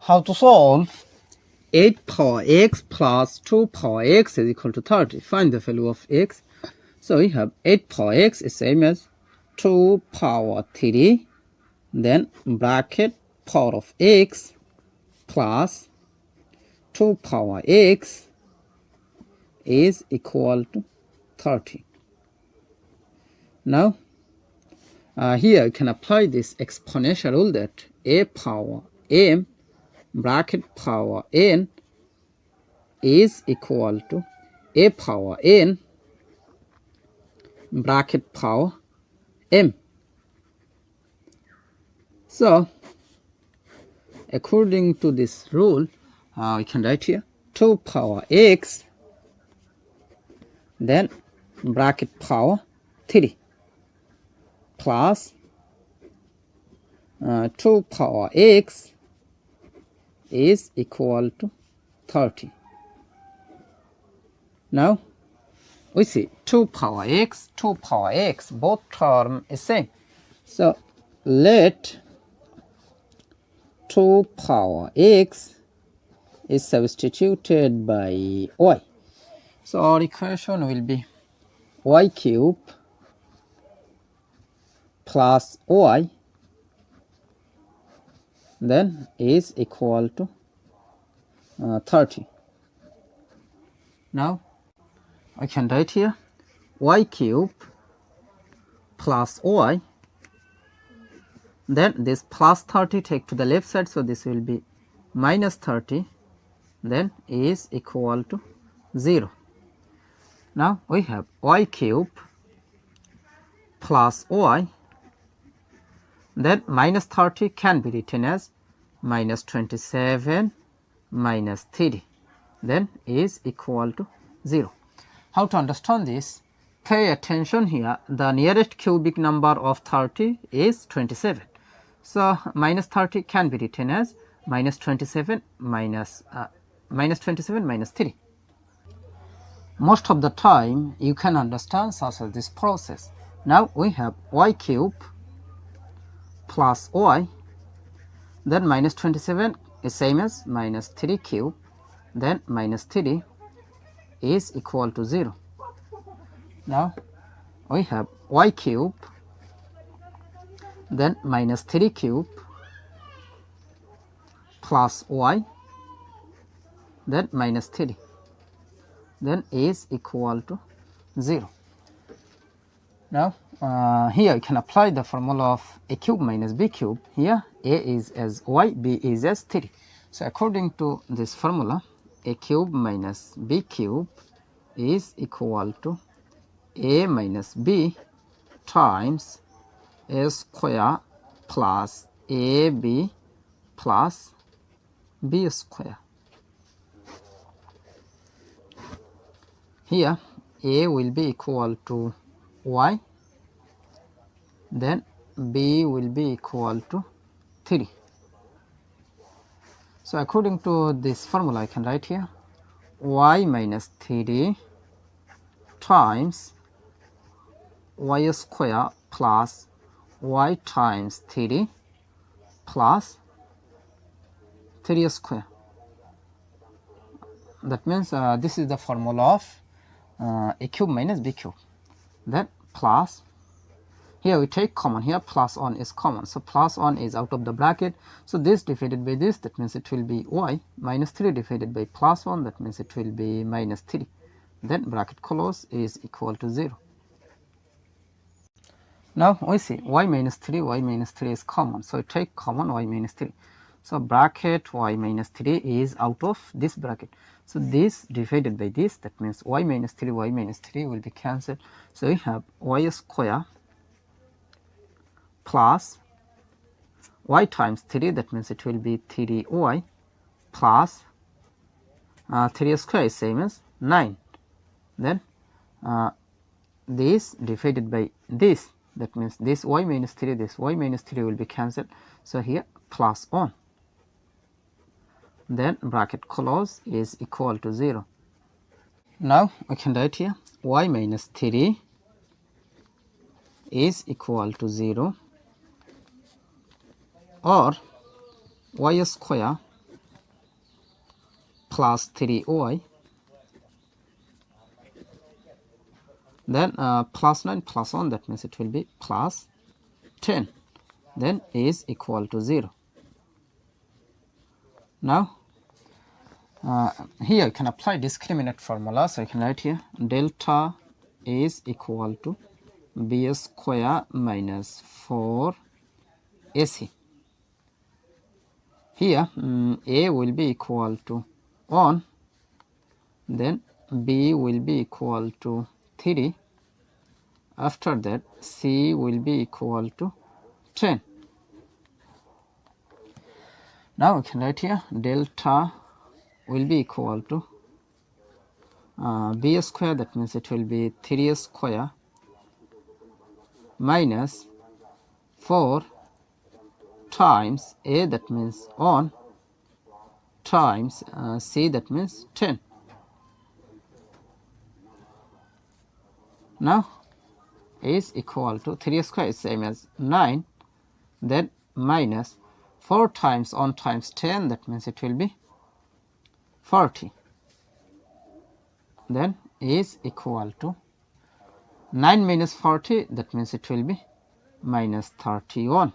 How to solve 8 power x plus 2 power x is equal to 30. Find the value of x. So we have 8 power x is same as 2 power 3, then bracket power of x plus 2 power x is equal to 30. Now here you can apply this exponential rule that a power m bracket power n is equal to a power n bracket power m. So according to this rule, we can write here 2 power x, then bracket power 3 plus 2 power x is equal to 30. Now we see 2 power x, both term is same. So let 2 power x is substituted by y. So our equation will be y cube plus y then is equal to 30. Now I can write here y cube plus y, then this plus 30 take to the left side, so this will be minus 30, then is equal to 0. Now we have y cube plus y, then minus 30 can be written as minus 27 minus 3, then is equal to 0. How to understand this? Pay attention here. The nearest cubic number of 30 is 27. So minus 30 can be written as minus 27 minus 3. Most of the time you can understand such as this process. Now we have y cube plus y, then minus 27 is same as minus 3 cube, then minus 3 is equal to 0. Now we have y cube, then minus 3 cube plus y, then minus 3, then is equal to 0. Now here you can apply the formula of a cube minus b cube. Here a is as y, b is as 3. So according to this formula, a cube minus b cube is equal to a minus b times a square plus ab plus b square. Here a will be equal to y, then b will be equal to 3. So according to this formula I can write here y minus 3 times y square plus y times 3 plus 3 square. That means this is the formula of a cube minus b cube. Then plus, here we take common, here plus 1 is common, so plus 1 is out of the bracket, so this divided by this, that means it will be y, minus 3 divided by plus 1, that means it will be minus 3, then bracket close is equal to 0. Now we see y minus 3 is common, so take common y minus 3, so bracket y minus 3 is out of this bracket, so this divided by this, that means y minus 3 will be cancelled, so we have y square plus y times 3, that means it will be 3y plus 3 square is same as 9, then this divided by this, that means this y minus 3 will be cancelled, so here plus 1, then bracket close is equal to 0. Now we can write here y minus 3 is equal to 0, or y square plus 3y, then plus 9 plus 1, that means it will be plus 10, then is equal to 0. Now here you can apply discriminant formula, so you can write here delta is equal to b square minus 4 ac. Here a will be equal to 1, then b will be equal to 3, after that c will be equal to 10. Now we can write here delta will be equal to b square, that means it will be 3 square minus 4 times a, that means 1, times c, that means 10. Now is equal to 3 square is same as 9, then minus 4 times 1 times 10, that means it will be 40, then is equal to 9 minus 40, that means it will be minus 31.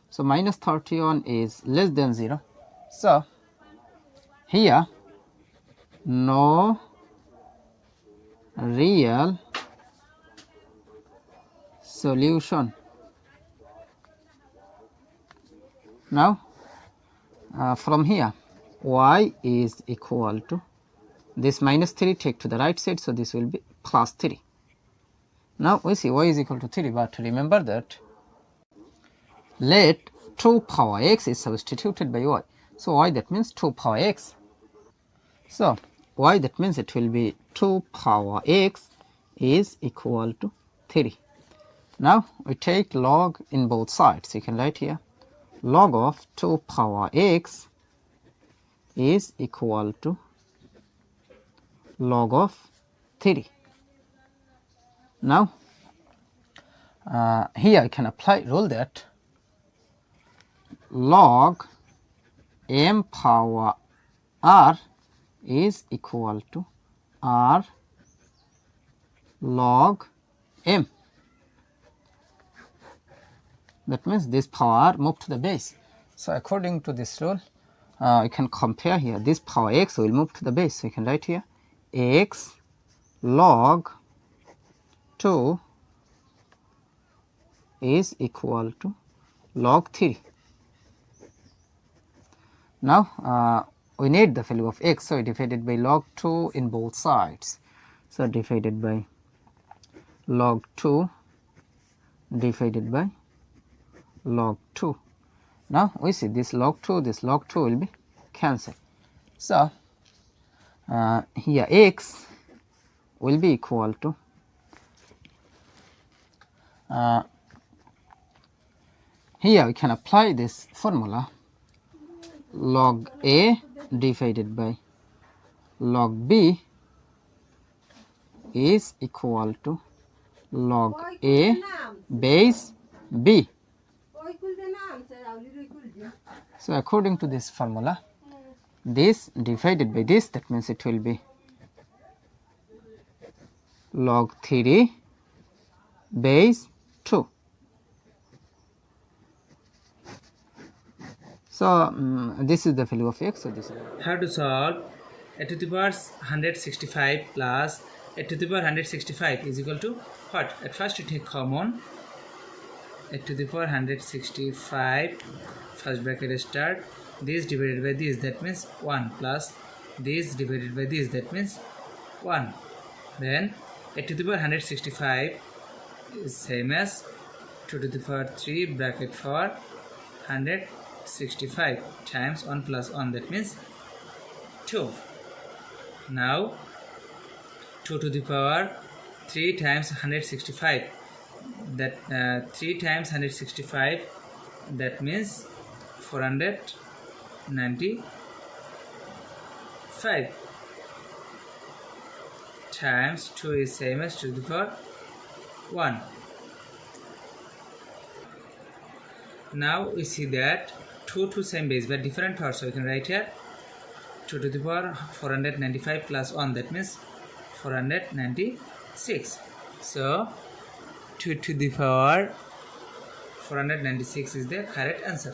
So minus 31 is less than 0. So here no real solution. Now from here y is equal to this minus 3 take to the right side, so this will be plus 3. Now we see y is equal to 3, but remember that let 2 power x is substituted by y. So y, that means 2 power x. So y, that means it will be 2 power x is equal to 3. Now we take log in both sides. You can write here log of 2 power x is equal to log of 3. Now here I can apply rule that log m power r is equal to r log m. That means this power move to the base. So according to this rule, you can compare here. This power x will move to the base. So you can write here x log 2 is equal to log 3. Now we need the value of x, so divided by log 2 in both sides. So divided by log 2 divided by log 2. Now we see this log 2 will be cancelled. So here x will be equal to here we can apply this formula log a divided by log b is equal to log a base b. So according to this formula, this divided by this, that means it will be log 3 base 2. So this is the value of x. So this is how to solve a to the power 165 plus a to the power 165 is equal to what? At first you take common a to the power 165, first bracket start, this divided by this, that means 1, plus this divided by this, that means 1. Then a to the power 165 is same as 2 to the power 3 bracket for 165 times 1 plus 1, that means 2. Now 2 to the power 3 times 165, that 3 times 165, that means 495 times 2 is same as 2 to the power 1. Now we see that 2 same base but different parts, so we can write here 2 to the power 495 plus 1, that means 496. So 2 to the power 496 is the correct answer.